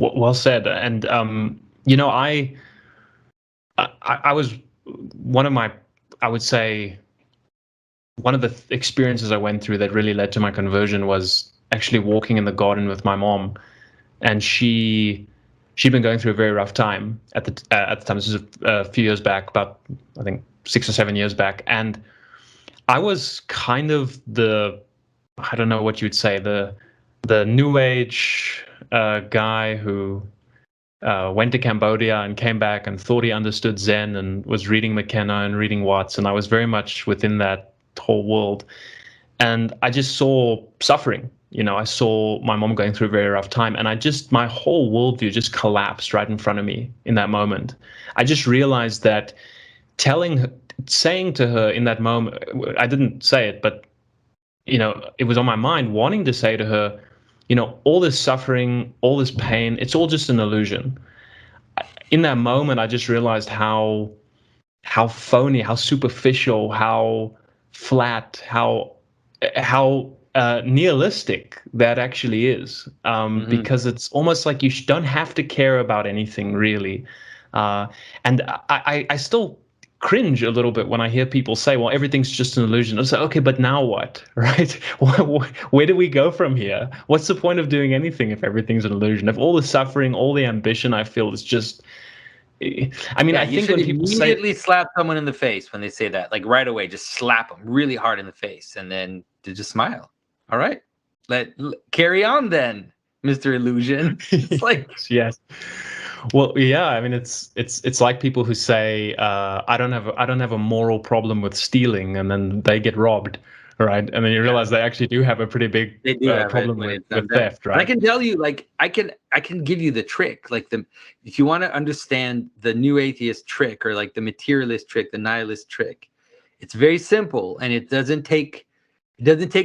Well said. And I was one of my, I would say, one of the experiences I went through that really led to my conversion was actually walking in the garden with my mom, and she'd been going through a very rough time at the time. This is a few years back, about I think 6 or 7 years back, and I was kind of I don't know what you'd say, the new age guy who went to Cambodia and came back and thought he understood Zen and was reading McKenna and reading Watts, and I was very much within that whole world. And I just saw suffering. I saw my mom going through a very rough time, and my whole worldview just collapsed right in front of me in that moment. I just realized that saying to her in that moment, I didn't say it, but it was on my mind, wanting to say to her, all this suffering, all this pain, it's all just an illusion. In that moment, I just realized how phony, how superficial, how flat, how nihilistic that actually is. Because it's almost like you don't have to care about anything really. And I still cringe a little bit when I hear people say, well, everything's just an illusion. I say, okay, but now what, right? Where do we go from here? What's the point of doing anything if everything's an illusion? If all the suffering, all the ambition I feel is just, I mean, I think when people immediately slap someone in the face when they say that, like right away, just slap them really hard in the face and then to just smile. All right, carry on then, Mr. Illusion. It's like, yes. Well, yeah, I mean, it's like people who say, I don't have a moral problem with stealing, and then they get robbed, right? And then you realize they actually do have a pretty big problem with theft, right? But I can tell you, like, I can give you the trick, like if you want to understand the new atheist trick, or like the materialist trick, the nihilist trick, it's very simple, and it doesn't take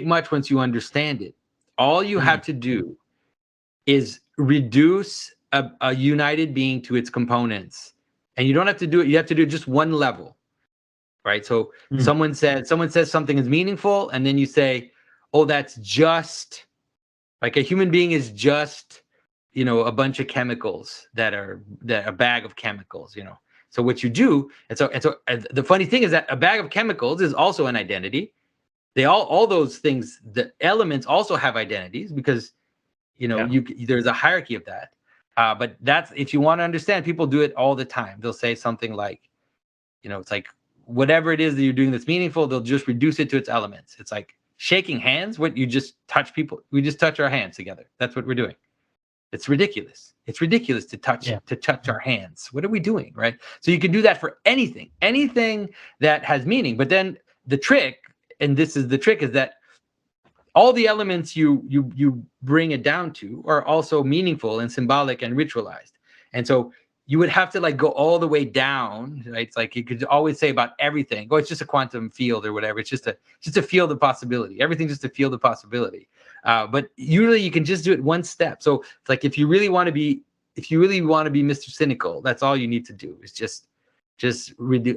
much once you understand it. All you have to do is reduce a united being to its components, and you don't have to do it. You have to do just one level, right? So someone says something is meaningful, and then you say, oh, that's just like a human being is just, a bunch of chemicals that are a bag of chemicals, So what you do, and so the funny thing is that a bag of chemicals is also an identity. They all those things, the elements also have identities, because there's a hierarchy of that. But that's, if you want to understand, people do it all the time. They'll say something like, it's like whatever it is that you're doing that's meaningful, they'll just reduce it to its elements. It's like shaking hands. We just touch our hands together. That's what we're doing. It's ridiculous. It's ridiculous to touch our hands. What are we doing, right? So you can do that for anything that has meaning. But then the trick, and this is the trick, is that all the elements you bring it down to are also meaningful and symbolic and ritualized. And so you would have to like go all the way down, right? It's like you could always say about everything, oh, it's just a quantum field or whatever. It's just a field of possibility. Everything's just a field of possibility. But usually you can just do it one step. So it's like if you really want to be Mr. Cynical, that's all you need to do is just reduce.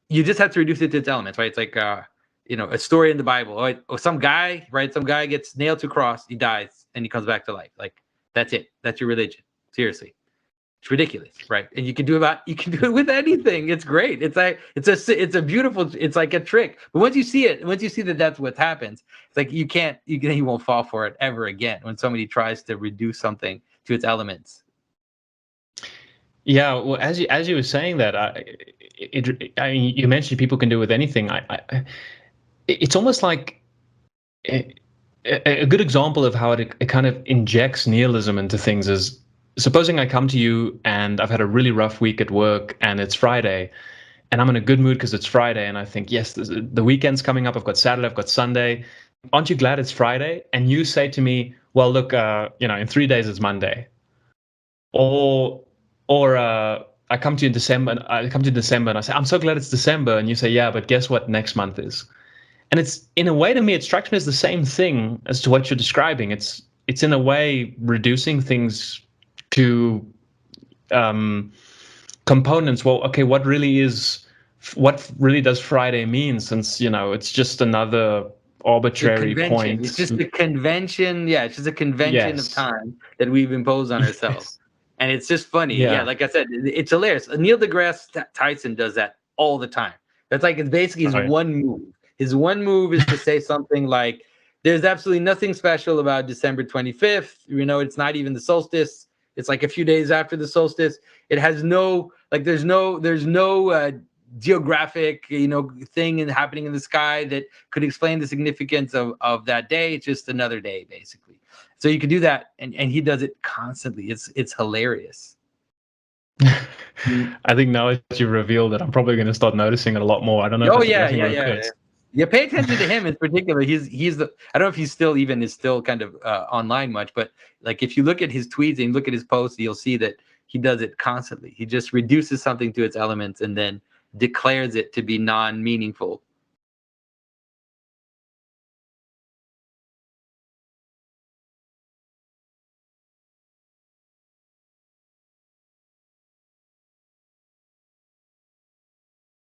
You just have to reduce it to its elements, right? It's like a story in the Bible, or some guy gets nailed to a cross, he dies, and he comes back to life. Like, that's it. That's your religion. Seriously. It's ridiculous, right? And you can do it with anything. It's great. It's like it's a beautiful. It's like a trick. But once you see that that's what happens, it's like you won't fall for it ever again when somebody tries to reduce something to its elements. Yeah, well, as you were saying that, I mean, you mentioned people can do it with anything. It's almost like a good example of how it kind of injects nihilism into things is, supposing I come to you and I've had a really rough week at work and it's Friday and I'm in a good mood because it's Friday, and I think, yes, the weekend's coming up. I've got Saturday, I've got Sunday. Aren't you glad it's Friday? And you say to me, well, look, in 3 days it's Monday. Or I come to you in December, and I say, I'm so glad it's December. And you say, yeah, but guess what next month is? And it's, in a way, to me, it strikes me as the same thing as to what you're describing. It's in a way reducing things to components. Well, okay, what really does Friday mean? Since it's just another arbitrary convention. It's points. just a convention. Yeah, it's just a convention of Yes. time that we've imposed on ourselves. Yes. And it's just funny. Yeah, Yeah. like I said, it's hilarious. Neil deGrasse Tyson does that all the time. That's like, it's basically his Oh, yeah. one move. His one move is to say something like, there's absolutely nothing special about December 25th. You know, it's not even the solstice. It's like a few days after the solstice. It has no, like, there's no geographic, thing happening in the sky that could explain the significance of that day. It's just another day, basically. So you could do that, and he does it constantly. It's hilarious. I think now that you've revealed it, I'm probably going to start noticing it a lot more. I don't know if Oh it's yeah, getting yeah, worse. yeah. Yeah, pay attention to him in particular. He's the, I don't know if he's still kind of online much, but like if you look at his tweets and look at his posts, you'll see that he does it constantly. He just reduces something to its elements and then declares it to be non-meaningful